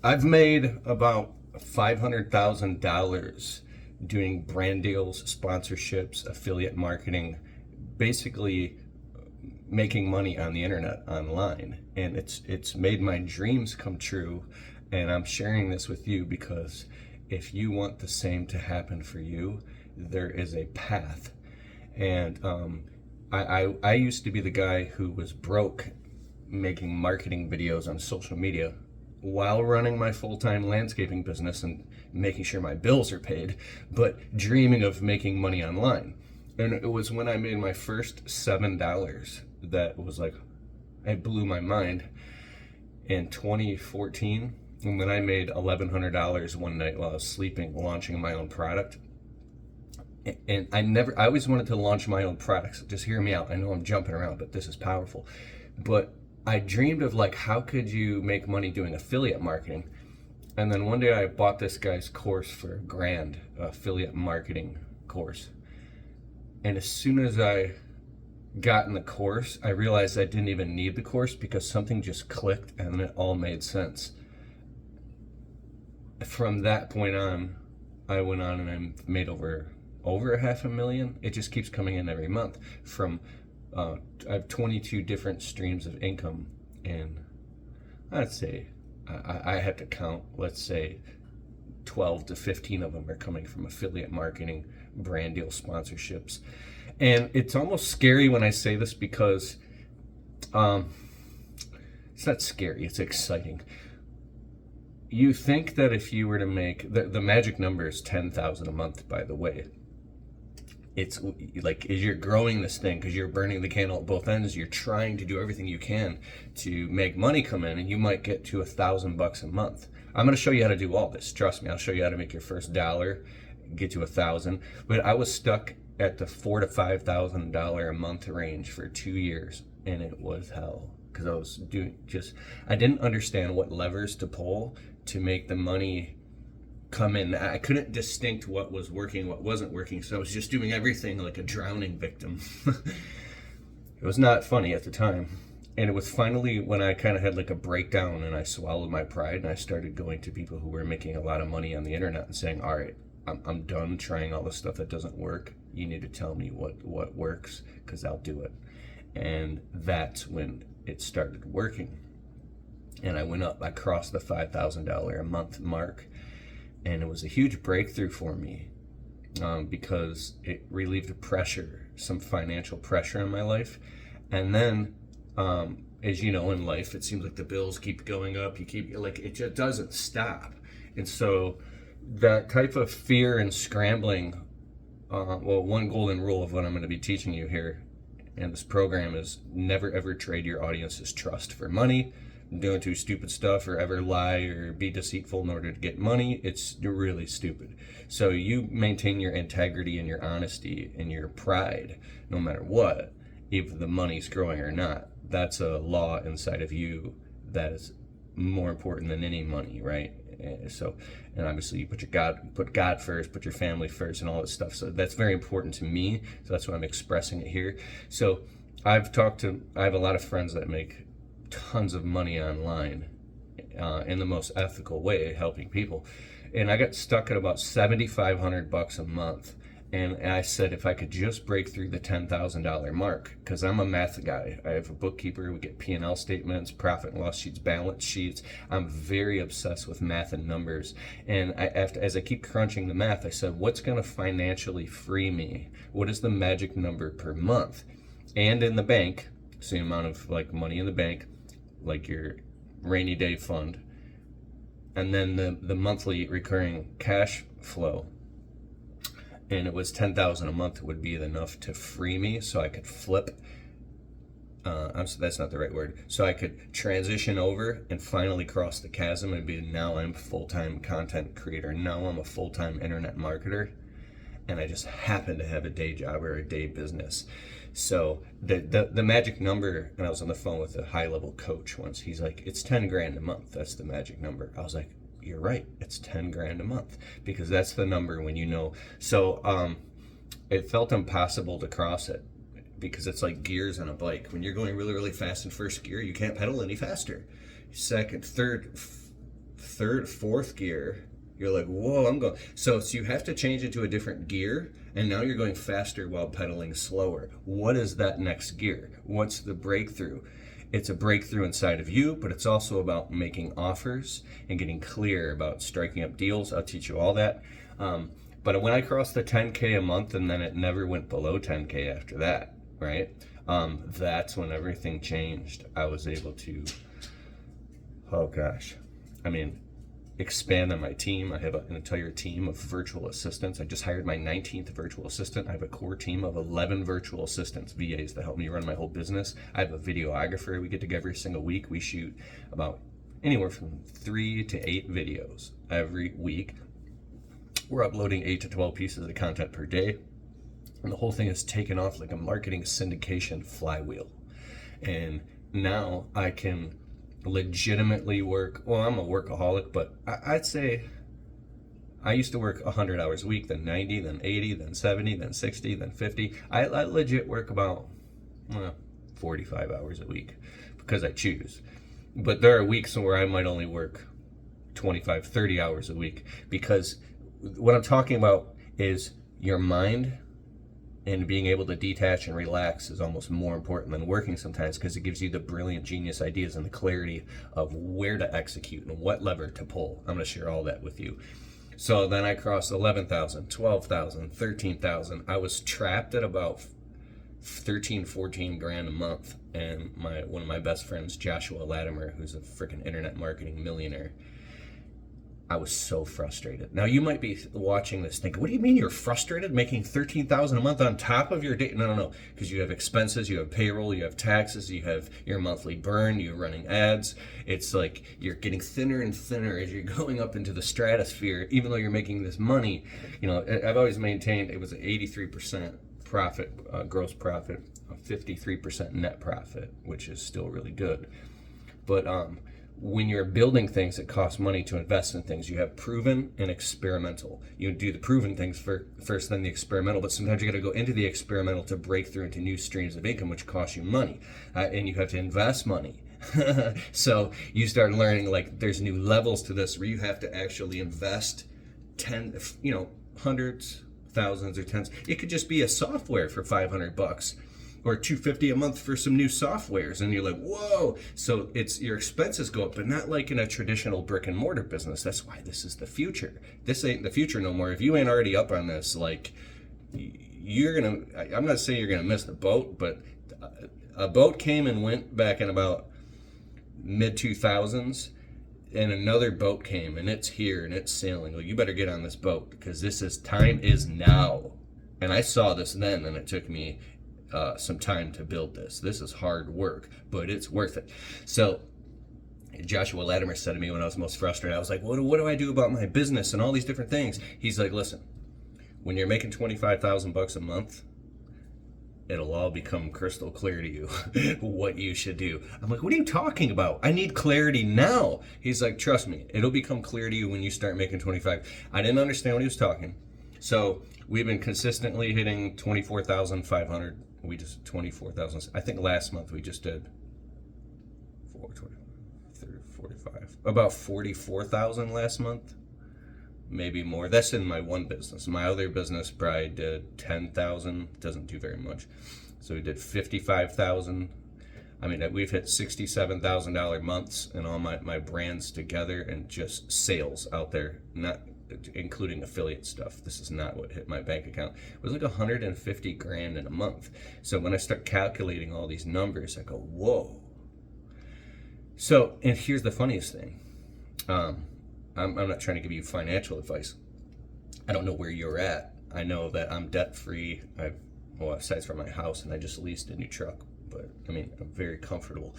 I've made about $500,000 doing brand deals, sponsorships, affiliate marketing, basically making money on the internet online, and it's made my dreams come true. And I'm sharing this with you because if you want the same to happen for you, there is a path. And I used to be the guy who was broke making marketing videos on social media while running my full-time landscaping business and making sure my bills are paid, but dreaming of making money online. And it was when I made my first $7 that was like, it blew my mind in 2014. And when I made $1,100 one night while I was sleeping, launching my own product. And I always wanted to launch my own products. Just hear me out. I know I'm jumping around, but this is powerful. But I dreamed of like, how could you make money doing affiliate marketing? And then one day I bought this guy's course for $1,000, affiliate marketing course. And as soon as I got in the course, I realized I didn't even need the course because something just clicked and it all made sense. From that point on, I went on and I made over $500,000. It just keeps coming in every month. From I have 22 different streams of income, and I'd say I had to count. Let's say 12 to 15 of them are coming from affiliate marketing, brand deal sponsorships. And it's almost scary when I say this because it's not scary, it's exciting. You think that if you were to make the magic number is 10,000 a month, by the way. It's like, as you're growing this thing, because you're burning the candle at both ends, you're trying to do everything you can to make money come in, and you might get to $1,000 a month. I'm going to show you how to do all this. Trust me, I'll show you how to make your first dollar, get to 1,000. But I was stuck at the $4,000 to $5,000 a month range for 2 years, and it was hell because I was I didn't understand what levers to pull to make the money come in. I couldn't distinct what was working, what wasn't working, so I was just doing everything like a drowning victim. It was not funny at the time. And it was finally when I kind of had like a breakdown and I swallowed my pride and I started going to people who were making a lot of money on the internet and saying, all right, I'm done trying all the stuff that doesn't work. You need to tell me what works, because I'll do it. And that's when it started working. And I crossed the $5,000 a month mark. And it was a huge breakthrough for me because it relieved the pressure, some financial pressure in my life. And then, as you know, in life, it seems like the bills keep going up. It just doesn't stop. And so that type of fear and scrambling, one golden rule of what I'm going to be teaching you here in this program is never ever trade your audience's trust for money. Don't do stupid stuff or ever lie or be deceitful in order to get money. It's really stupid. So you maintain your integrity and your honesty and your pride no matter what, if the money's growing or not. That's a law inside of you that is more important than any money, right? And obviously you put God first, put your family first, and all this stuff. So that's very important to me. So that's why I'm expressing it here. So I have a lot of friends that make tons of money online in the most ethical way, helping people. And I got stuck at about $7,500 a month. And I said, if I could just break through the $10,000 mark, because I'm a math guy. I have a bookkeeper. We get P&L statements, profit and loss sheets, balance sheets. I'm very obsessed with math and numbers. And as I keep crunching the math, I said, what's going to financially free me? What is the magic number per month? And in the bank, same amount of like money in the bank, like your rainy day fund, and then the monthly recurring cash flow. And it was $10,000 a month would be enough to free me, so I could flip. That's not the right word. So I could transition over and finally cross the chasm and be, now I'm a full-time content creator. Now I'm a full-time internet marketer, and I just happen to have a day job or a day business. So the magic number, and I was on the phone with a high-level coach once. He's like, it's 10 grand a month. That's the magic number. I was like, you're right. It's 10 grand a month, because that's the number when you know. So it felt impossible to cross it, because it's like gears on a bike. When you're going really, really fast in first gear, you can't pedal any faster. Second, third, third, fourth gear, you're like, whoa, I'm going. So you have to change it to a different gear, and now you're going faster while pedaling slower. What is that next gear? What's the breakthrough? It's a breakthrough inside of you, but it's also about making offers and getting clear about striking up deals. I'll teach you all that. But when I crossed the 10K a month, and then it never went below 10K after that, right? That's when everything changed. I was able to, oh gosh, I mean, expand on my team. I have an entire team of virtual assistants. I just hired my 19th virtual assistant. I have a core team of 11 virtual assistants, VAs, that help me run my whole business. I have a videographer. We get together every single week. We shoot about anywhere from 3 to 8 videos every week. We're uploading 8 to 12 pieces of content per day. And the whole thing is taken off like a marketing syndication flywheel. And now I can legitimately work. Well, I'm a workaholic, but I'd say I used to work 100 hours a week, then 90, then 80, then 70, then 60, then 50. I legit work about 45 hours a week because I choose. But there are weeks where I might only work 25, 30 hours a week, because what I'm talking about is your mind, and being able to detach and relax is almost more important than working sometimes, because it gives you the brilliant genius ideas and the clarity of where to execute and what lever to pull. I'm going to share all that with you. So then I crossed 11,000, 12,000, 13,000. I was trapped at about 13, 14 grand a month. And one of my best friends, Joshua Latimer, who's a freaking internet marketing millionaire, I was so frustrated. Now you might be watching this thinking, what do you mean you're frustrated making 13,000 a month on top of your day? No. Because you have expenses, you have payroll, you have taxes, you have your monthly burn, you're running ads. It's like you're getting thinner and thinner as you're going up into the stratosphere, even though you're making this money. You know, I've always maintained it was an 83% profit, gross profit, 53% net profit, which is still really good. But when you're building things, it costs money to invest in things. You have proven and experimental. You do the proven things first, then the experimental, but sometimes you got to go into the experimental to break through into new streams of income, which costs you money, and you have to invest money. So you start learning, like, there's new levels to this where you have to actually invest hundreds, thousands, or tens. It could just be a software for $500 or $250 a month for some new softwares, and you're like, whoa. So it's your expenses go up, but not like in a traditional brick and mortar business. That's why this is the future. This ain't the future no more. If you ain't already up on this, like, I'm not saying you're gonna miss the boat, but a boat came and went back in about mid 2000s, and another boat came, and it's here and it's sailing. Well, you better get on this boat, because time is now. And I saw this then, and it took me some time to build this. This is hard work, but it's worth it. So Joshua Latimer said to me when I was most frustrated, I was like, what do I do about my business and all these different things? He's like, listen, when you're making $25,000 a month, it'll all become crystal clear to you what you should do. I'm like, what are you talking about? I need clarity now. He's like, trust me, it'll become clear to you when you start making 25. I didn't understand what he was talking. So we've been consistently hitting 24,500. We just 24,000. I think last month we just did 45, about 44,000 last month, maybe more. That's in my one business. My other business probably did 10,000. Doesn't do very much. So we did 55,000. I mean, we've hit $67,000 months and all my brands together, and just sales out there, not including affiliate stuff. This is not what hit my bank account. It was like 150 grand in a month. So when I start calculating all these numbers, I go, whoa. So, and here's the funniest thing. I'm not trying to give you financial advice. I don't know where you're at. I know that I'm debt free. Aside from my house, and I just leased a new truck, but I mean, I'm very comfortable.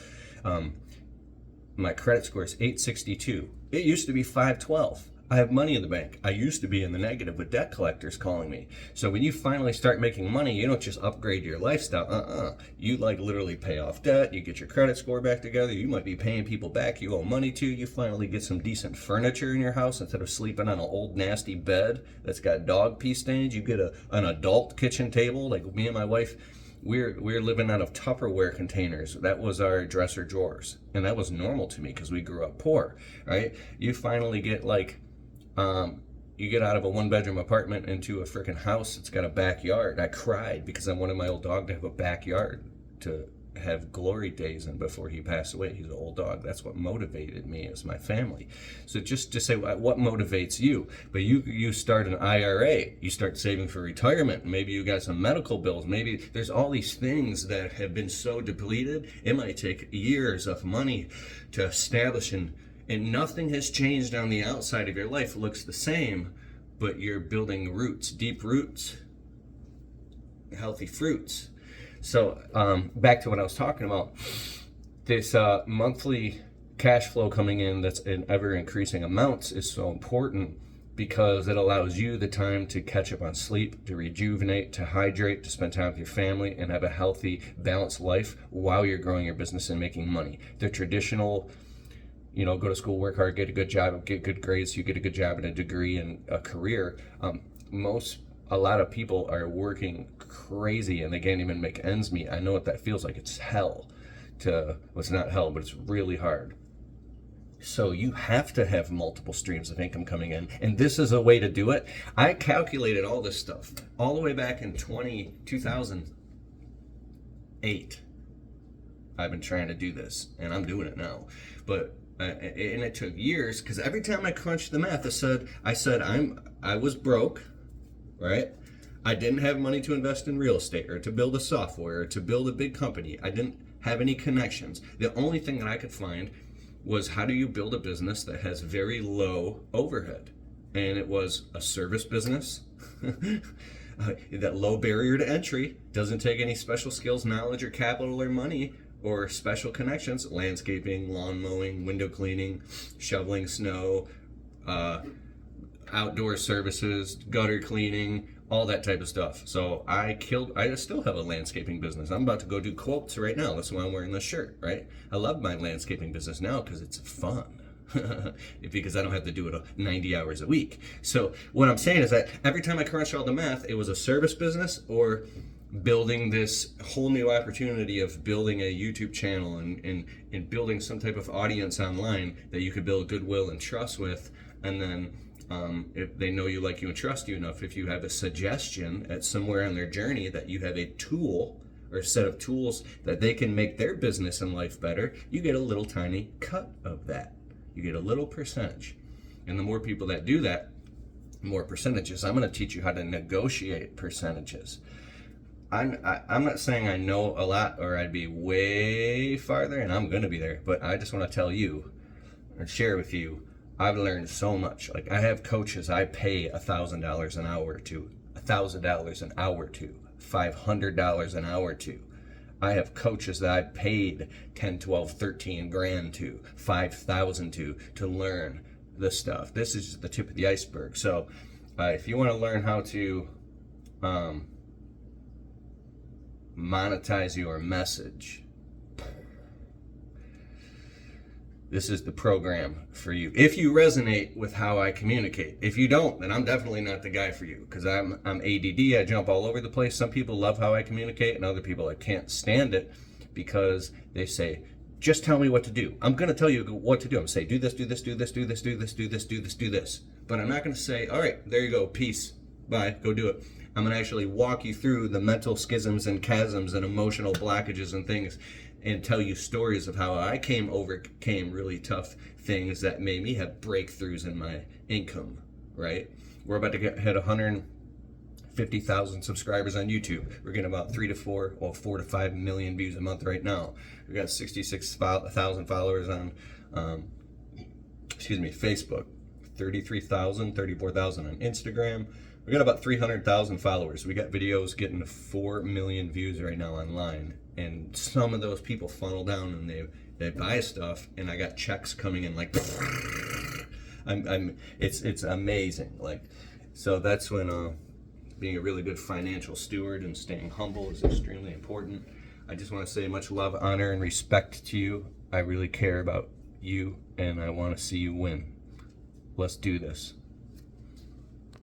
My credit score is 862. It used to be 512. I have money in the bank. I used to be in the negative with debt collectors calling me. So when you finally start making money, you don't just upgrade your lifestyle. You literally pay off debt. You get your credit score back together. You might be paying people back you owe money to. You finally get some decent furniture in your house instead of sleeping on an old nasty bed that's got dog pee stains. You get an adult kitchen table. Like me and my wife, we're living out of Tupperware containers. That was our dresser drawers, and that was normal to me because we grew up poor, right? You finally get like, you get out of a 1-bedroom apartment into a freaking house that's got a backyard. I cried because I wanted my old dog to have a backyard to have glory days in before he passed away. He's an old dog. That's what motivated me as my family. So just to say what motivates you, but you start an IRA, you start saving for retirement, maybe you got some medical bills, maybe there's all these things that have been so depleted, it might take years of money to establish, and nothing has changed on the outside of your life. It looks the same, but you're building roots, deep roots, healthy fruits. So back to what I was talking about, this monthly cash flow coming in that's in ever increasing amounts is so important because it allows you the time to catch up on sleep, to rejuvenate, to hydrate, to spend time with your family, and have a healthy, balanced life while you're growing your business and making money. The traditional, go to school, work hard, get a good job, get good grades, you get a good job and a degree and a career. A lot of people are working crazy and they can't even make ends meet. I know what that feels like. It's hell well, it's not hell, but it's really hard. So you have to have multiple streams of income coming in. And this is a way to do it. I calculated all this stuff all the way back in 2008. I've been trying to do this and I'm doing it now. But and it took years because every time I crunched the math, I said I was broke. Right? I didn't have money to invest in real estate or to build a software or to build a big company. I didn't have any connections. The only thing that I could find was how do you build a business that has very low overhead? And it was a service business, that low barrier to entry, doesn't take any special skills, knowledge, or capital or money or special connections, landscaping, lawn mowing, window cleaning, shoveling snow, outdoor services, gutter cleaning, all that type of stuff. So I still have a landscaping business. I'm about to go do quotes right now. That's why I'm wearing this shirt, right? I love my landscaping business now because it's fun. Because I don't have to do it 90 hours a week. So what I'm saying is that every time I crunch all the math, it was a service business or building this whole new opportunity of building a YouTube channel and building some type of audience online that you could build goodwill and trust with. And then if they know you, like you, and trust you enough, if you have a suggestion at somewhere on their journey that you have a tool or a set of tools that they can make their business and life better, you get a little tiny cut of that. You get a little percentage. And the more people that do that, more percentages. I'm going to teach you how to negotiate percentages. I'm not saying I know a lot or I'd be way farther, and I'm going to be there, but I just want to tell you or share with you, I've learned so much. Like I have coaches I pay $1,000 an hour to, $1,000 an hour to, $500 an hour to. I have coaches that I paid 10, 12, 13 grand to, 5,000 to learn this stuff. This is just the tip of the iceberg. So if you want to learn how to monetize your message, this is the program for you. If you resonate with how I communicate. If you don't, then I'm definitely not the guy for you because I'm ADD. I jump all over the place. Some people love how I communicate and other people I can't stand it because they say, just tell me what to do. I'm going to tell you what to do. I'm going to say, do this, do this, do this, do this, do this, do this, do this, do this. But I'm not going to say, all right, there you go, peace, bye, go do it. I'm going to actually walk you through the mental schisms and chasms and emotional blockages and things and tell you stories of how I overcame really tough things that made me have breakthroughs in my income, right? We're about to hit 150,000 subscribers on YouTube. We're getting about 4 to 5 million views a month right now. We got 66,000 followers on, Facebook, 34,000 on Instagram. We got about 300,000 followers. We got videos getting 4 million views right now online. And some of those people funnel down and they buy stuff, and I got checks coming in like it's amazing. Like, so that's when being a really good financial steward and staying humble is extremely important. I just want to say much love, honor, and respect to you. I really care about you, and I want to see you win. Let's do this.